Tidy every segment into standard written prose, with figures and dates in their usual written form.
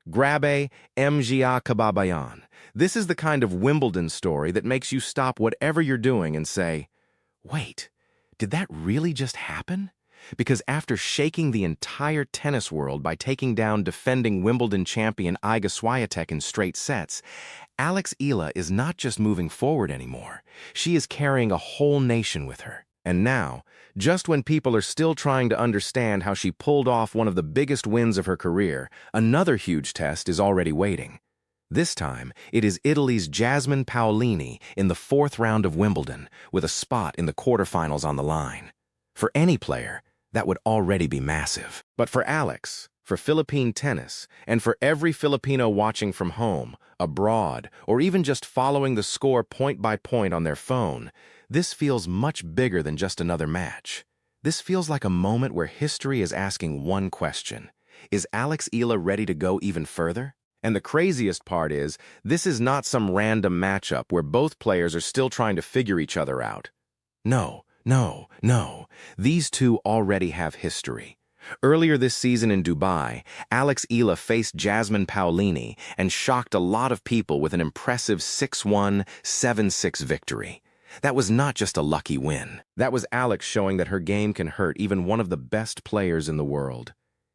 Grabe Mga Kababayan. This is the kind of Wimbledon story that makes you stop whatever you're doing and say, wait, did that really just happen? Because after shaking the entire tennis world by taking down defending Wimbledon champion Iga Świątek in straight sets, Alex Eala is not just moving forward anymore. She is carrying a whole nation with her. And now, just when people are still trying to understand how she pulled off one of the biggest wins of her career, another huge test is already waiting. This time, it is Italy's Jasmine Paolini in the fourth round of Wimbledon, with a spot in the quarterfinals on the line. For any player, that would already be massive. But for Alex, for Philippine tennis, and for every Filipino watching from home, abroad, or even just following the score point by point on their phone, this feels much bigger than just another match. This feels like a moment where history is asking one question. Is Alex Eala ready to go even further? And the craziest part is, this is not some random matchup where both players are still trying to figure each other out. No. These two already have history. Earlier this season in Dubai, Alex Eala faced Jasmine Paolini and shocked a lot of people with an impressive 6-1, 7-6 victory. That was not just a lucky win. That was Alex showing that her game can hurt even one of the best players in the world.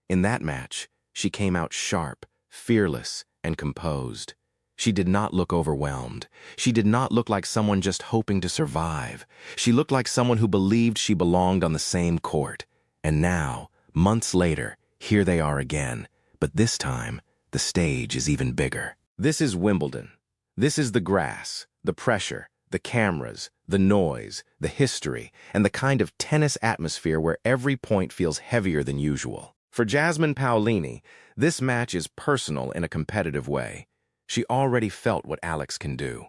In that match, she came out sharp, fearless, and composed. She did not look overwhelmed. She did not look like someone just hoping to survive. She looked like someone who believed she belonged on the same court. And now, months later, here they are again. But this time, the stage is even bigger. This is Wimbledon. This is the grass, the pressure, the cameras, the noise, the history, and the kind of tennis atmosphere where every point feels heavier than usual. For Jasmine Paolini, this match is personal in a competitive way. She already felt what Alex can do.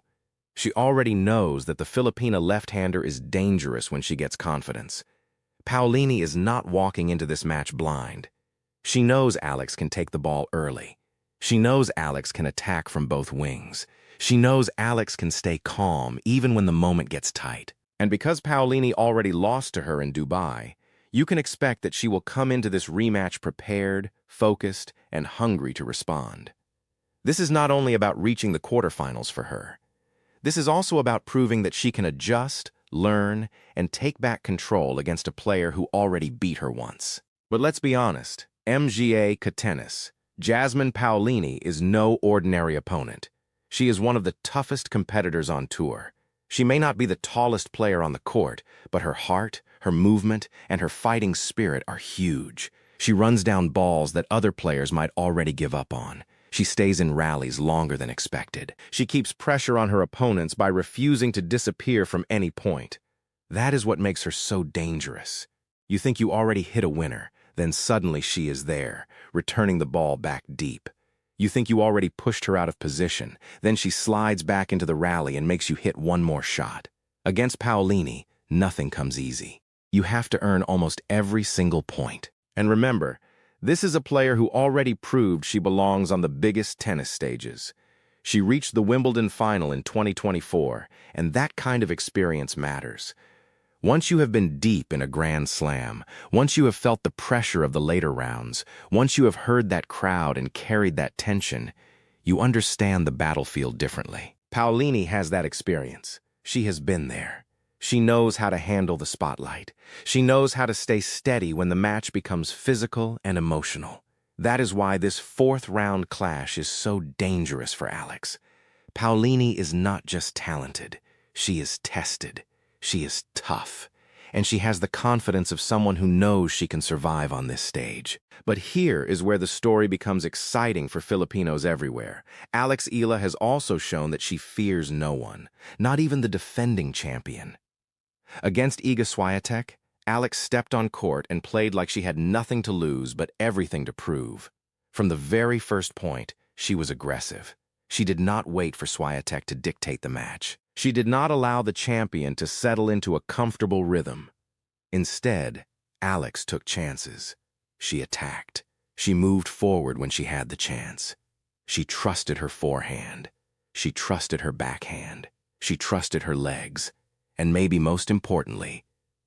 She already knows that the Filipina left-hander is dangerous when she gets confidence. Paolini is not walking into this match blind. She knows Alex can take the ball early. She knows Alex can attack from both wings. She knows Alex can stay calm even when the moment gets tight. And because Paolini already lost to her in Dubai, you can expect that she will come into this rematch prepared, focused, and hungry to respond. This is not only about reaching the quarterfinals for her. This is also about proving that she can adjust, learn, and take back control against a player who already beat her once. But let's be honest, Mga Tennis, Jasmine Paolini is no ordinary opponent. She is one of the toughest competitors on tour. She may not be the tallest player on the court, but her heart, her movement, and her fighting spirit are huge. She runs down balls that other players might already give up on. She stays in rallies longer than expected. She keeps pressure on her opponents by refusing to disappear from any point. That is what makes her so dangerous. You think you already hit a winner, then suddenly she is there, returning the ball back deep. You think you already pushed her out of position, then she slides back into the rally and makes you hit one more shot. Against Paolini, nothing comes easy. You have to earn almost every single point. And remember, this is a player who already proved she belongs on the biggest tennis stages. She reached the Wimbledon final in 2024, and that kind of experience matters. Once you have been deep in a Grand Slam, once you have felt the pressure of the later rounds, once you have heard that crowd and carried that tension, you understand the battlefield differently. Paolini has that experience. She has been there. She knows how to handle the spotlight. She knows how to stay steady when the match becomes physical and emotional. That is why this fourth-round clash is so dangerous for Alex. Paolini is not just talented. She is tested. She is tough. And she has the confidence of someone who knows she can survive on this stage. But here is where the story becomes exciting for Filipinos everywhere. Alex Eala has also shown that she fears no one, not even the defending champion. Against Iga Świątek, Alex stepped on court and played like she had nothing to lose but everything to prove. From the very first point, she was aggressive. She did not wait for Świątek to dictate the match. She did not allow the champion to settle into a comfortable rhythm. Instead, Alex took chances. She attacked. She moved forward when she had the chance. She trusted her forehand. She trusted her backhand. She trusted her legs. And maybe most importantly,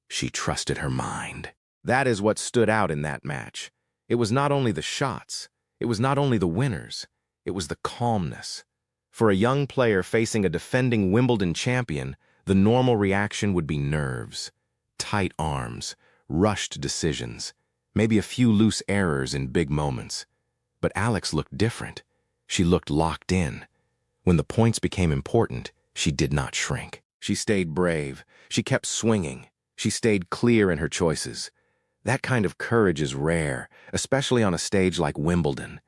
she trusted her mind. That is what stood out in that match. It was not only the shots, It was not only the winners, it was the calmness. For a young player facing a defending Wimbledon champion, the normal reaction would be nerves, tight arms, rushed decisions, maybe a few loose errors in big moments. But Alex looked different. She looked locked in. When the points became important, she did not shrink. She stayed brave. She kept swinging. She stayed clear in her choices. That kind of courage is rare, especially on a stage like Wimbledon.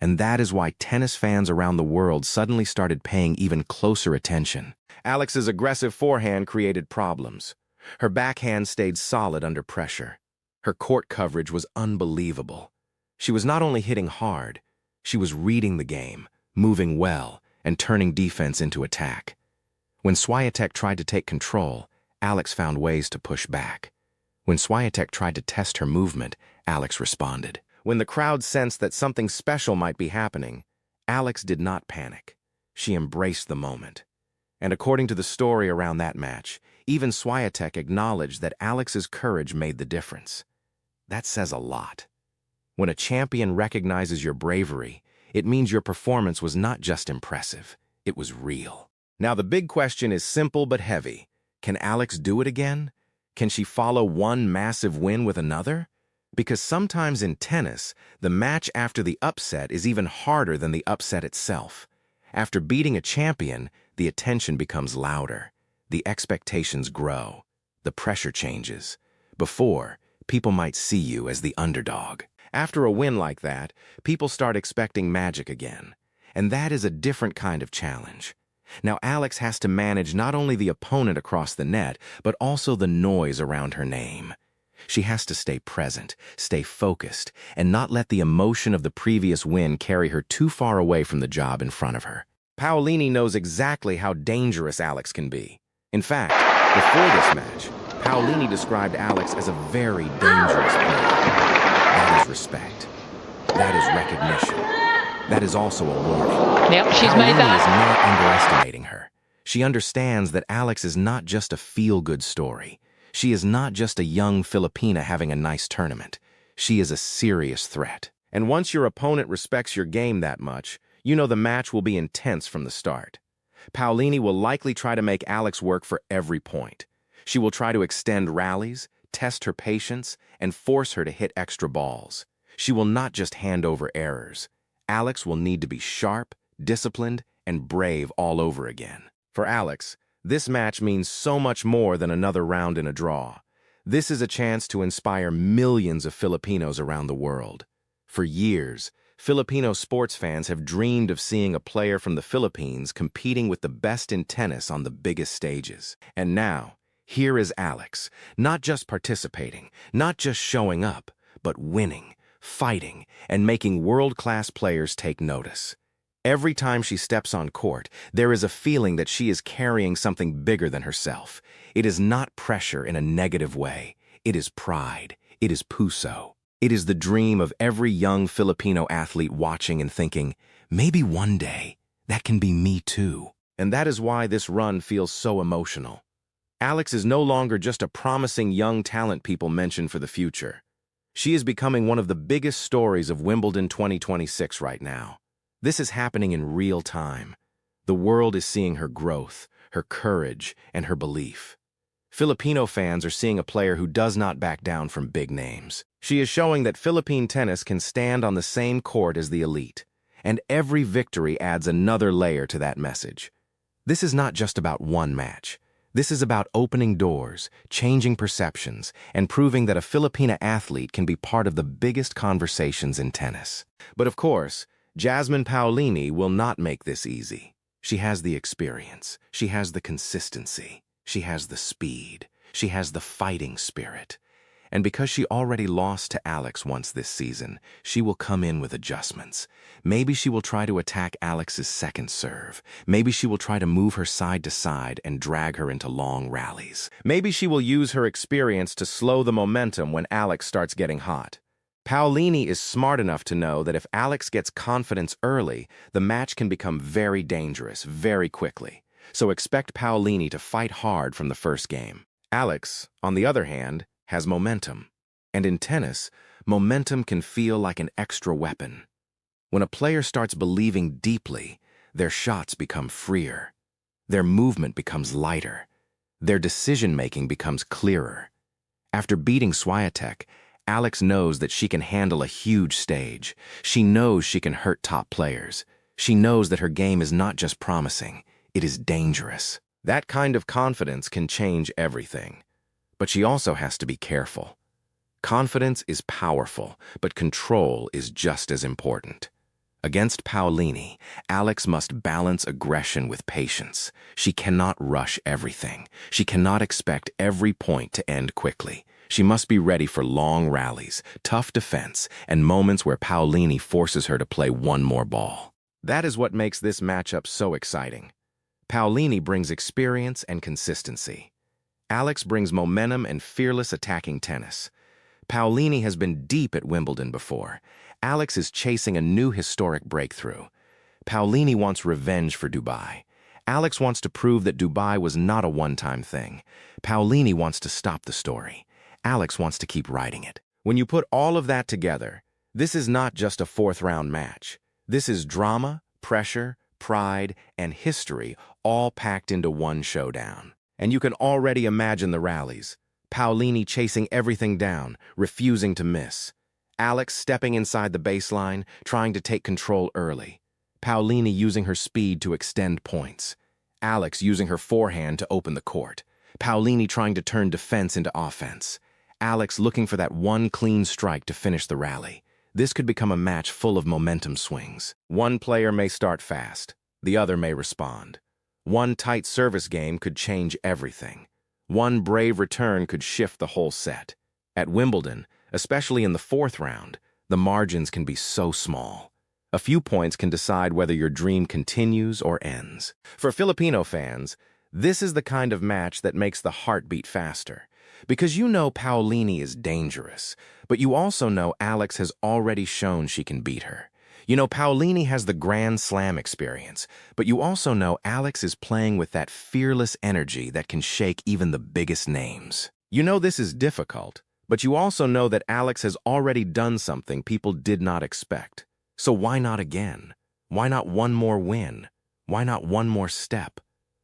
And that is why tennis fans around the world suddenly started paying even closer attention. Alex's aggressive forehand created problems. Her backhand stayed solid under pressure. Her court coverage was unbelievable. She was not only hitting hard, she was reading the game, moving well, and turning defense into attack. When Świątek tried to take control, Alex found ways to push back. When Świątek tried to test her movement, Alex responded. When the crowd sensed that something special might be happening, Alex did not panic. She embraced the moment. And according to the story around that match, even Świątek acknowledged that Alex's courage made the difference. That says a lot. When a champion recognizes your bravery, it means your performance was not just impressive, it was real. Now the big question is simple but heavy. Can Alex do it again? Can she follow one massive win with another? Because sometimes in tennis, the match after the upset is even harder than the upset itself. After beating a champion, the attention becomes louder. The expectations grow. The pressure changes. Before, people might see you as the underdog. After a win like that, people start expecting magic again. And that is a different kind of challenge. Now Alex has to manage not only the opponent across the net, but also the noise around her name. She has to stay present, stay focused, and not let the emotion of the previous win carry her too far away from the job in front of her. Paolini knows exactly how dangerous Alex can be. In fact, before this match, Paolini described Alex as a very dangerous player. That is respect. That is recognition. That is also a warning. Yep, she's Paolini made that. is not underestimating her. She understands that Alex is not just a feel-good story. She is not just a young Filipina having a nice tournament. She is a serious threat. And once your opponent respects your game that much, you know the match will be intense from the start. Paolini will likely try to make Alex work for every point. She will try to extend rallies, test her patience, and force her to hit extra balls. She will not just hand over errors. Alex will need to be sharp, disciplined, and brave all over again. For Alex, this match means so much more than another round in a draw. This is a chance to inspire millions of Filipinos around the world. For years, Filipino sports fans have dreamed of seeing a player from the Philippines competing with the best in tennis on the biggest stages. And now, here is Alex, not just participating, not just showing up, but winning, fighting, and making world-class players take notice. Every time she steps on court, there is a feeling that she is carrying something bigger than herself. It is not pressure in a negative way. It is pride. It is puso. It is the dream of every young Filipino athlete watching and thinking, maybe one day, that can be me too. And that is why this run feels so emotional. Alex is no longer just a promising young talent people mention for the future. She is becoming one of the biggest stories of Wimbledon 2026 right now. This is happening in real time. The world is seeing her growth, her courage, and her belief. Filipino fans are seeing a player who does not back down from big names. She is showing that Philippine tennis can stand on the same court as the elite, and every victory adds another layer to that message. This is not just about one match. This is about opening doors, changing perceptions, and proving that a Filipina athlete can be part of the biggest conversations in tennis. But of course, Jasmine Paolini will not make this easy. She has the experience. She has the consistency. She has the speed. She has the fighting spirit. And because she already lost to Alex once this season, she will come in with adjustments. Maybe she will try to attack Alex's second serve. Maybe she will try to move her side to side and drag her into long rallies. Maybe she will use her experience to slow the momentum when Alex starts getting hot. Paolini is smart enough to know that if Alex gets confidence early, the match can become very dangerous very quickly. So expect Paolini to fight hard from the first game. Alex, on the other hand, has momentum. And in tennis, momentum can feel like an extra weapon. When a player starts believing deeply, their shots become freer. Their movement becomes lighter. Their decision-making becomes clearer. After beating Świątek, Alex knows that she can handle a huge stage. She knows she can hurt top players. She knows that her game is not just promising, it is dangerous. That kind of confidence can change everything. But she also has to be careful. Confidence is powerful, but control is just as important. Against Paolini, Alex must balance aggression with patience. She cannot rush everything. She cannot expect every point to end quickly. She must be ready for long rallies, tough defense, and moments where Paolini forces her to play one more ball. That is what makes this matchup so exciting. Paolini brings experience and consistency. Alex brings momentum and fearless attacking tennis. Paolini has been deep at Wimbledon before. Alex is chasing a new historic breakthrough. Paolini wants revenge for Dubai. Alex wants to prove that Dubai was not a one-time thing. Paolini wants to stop the story. Alex wants to keep writing it. When you put all of that together, this is not just a fourth-round match. This is drama, pressure, pride, and history all packed into one showdown. And you can already imagine the rallies. Paolini chasing everything down, refusing to miss. Alex stepping inside the baseline, trying to take control early. Paolini using her speed to extend points. Alex using her forehand to open the court. Paolini trying to turn defense into offense. Alex looking for that one clean strike to finish the rally. This could become a match full of momentum swings. One player may start fast. The other may respond. One tight service game could change everything. One brave return could shift the whole set. At Wimbledon, especially in the fourth round, the margins can be so small. A few points can decide whether your dream continues or ends. For Filipino fans, this is the kind of match that makes the heart beat faster. Because you know Paolini is dangerous, but you also know Alex has already shown she can beat her. You know Paolini has the Grand Slam experience, but you also know Alex is playing with that fearless energy that can shake even the biggest names. You know this is difficult, but you also know that Alex has already done something people did not expect. So why not again? Why not one more win? Why not one more step?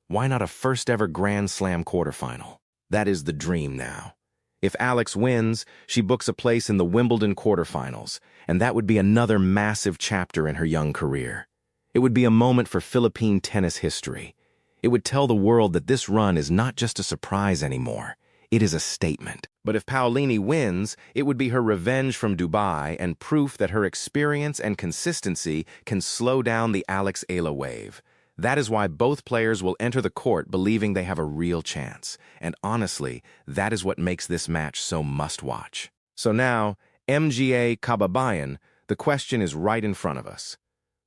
Why not a first-ever Grand Slam quarterfinal? That is the dream now. If Alex wins, she books a place in the Wimbledon quarterfinals, and that would be another massive chapter in her young career. It would be a moment for Philippine tennis history. It would tell the world that this run is not just a surprise anymore. It is a statement. But if Paolini wins, it would be her revenge from Dubai and proof that her experience and consistency can slow down the Alex Eala wave. That is why both players will enter the court believing they have a real chance. And honestly, that is what makes this match so must-watch. So now, MGA Kababayan, the question is right in front of us.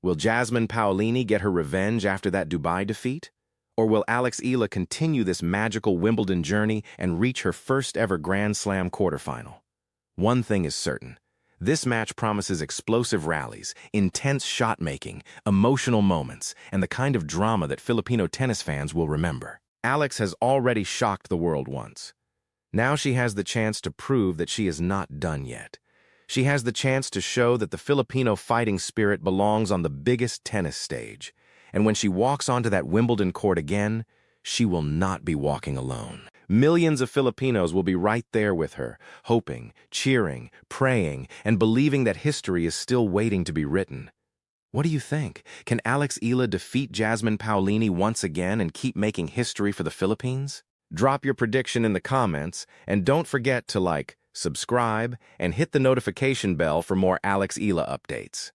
Will Jasmine Paolini get her revenge after that Dubai defeat? Or will Alex Eala continue this magical Wimbledon journey and reach her first-ever Grand Slam quarterfinal? One thing is certain. This match promises explosive rallies, intense shot-making, emotional moments, and the kind of drama that Filipino tennis fans will remember. Alex has already shocked the world once. Now she has the chance to prove that she is not done yet. She has the chance to show that the Filipino fighting spirit belongs on the biggest tennis stage. And when she walks onto that Wimbledon court again, she will not be walking alone. Millions of Filipinos will be right there with her, hoping, cheering, praying, and believing that history is still waiting to be written. What do you think? Can Alex Eala defeat Jasmine Paolini once again and keep making history for the Philippines? Drop your prediction in the comments, and don't forget to like, subscribe, and hit the notification bell for more Alex Eala updates.